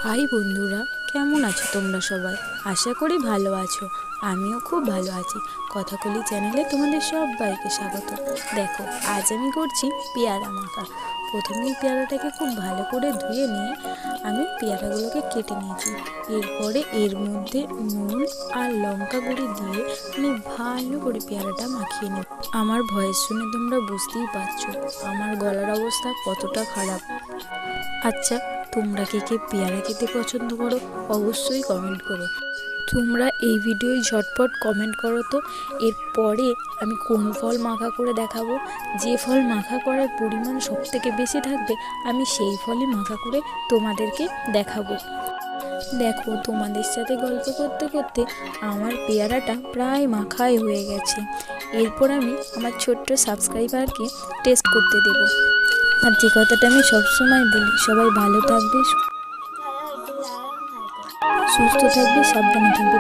High বন্ধুরা, কেমন আছো তোমরা সবাই? আশা করি ভালো আছো। আমিও খুব ভালো আছি। কথাকলি চ্যানেলে তোমাদের সবাইকে স্বাগত। দেখো, আজ আমি করছি পেয়ারা মাখা। প্রথমেই পেয়ারাটাকে খুব ভালো করে ধুয়ে নিয়ে আমি পেয়ারাগুলোকে কেটে নিয়েছি। এরপরে এর মধ্যে নুন আর লঙ্কা গুঁড়ি দিয়ে আমি ভালো করে পেয়ারাটা মাখিয়ে নেব। আমার ভয়েস শুনে তোমরা বুঝতেই পারছো আমার গলার অবস্থা কতটা খারাপ। আচ্ছা, তোমরা কে কে পেয়ারা খেতে পছন্দ করো অবশ্যই কমেন্ট করো। তোমরা এই ভিডিওয় ঝটপট কমেন্ট করো তো এরপরে আমি কোন ফল মাখা করে দেখাবো। যে ফল মাখা করার পরিমাণ সবথেকে বেশি থাকবে আমি সেই ফলই মাখা করে তোমাদেরকে দেখাবো। দেখো, তোমাদের সাথে গল্প করতে করতে আমার পেয়ারাটা প্রায় মাখাই হয়ে গেছে। এরপর আমি আমার ছোট্ট সাবস্ক্রাইবারকে টেস্ট করতে দেব। আর যে কথাটা আমি সবসময় বলি, সবাই ভালো থাকবে, সুস্থ থাকবে, সাবধানে থাকবে।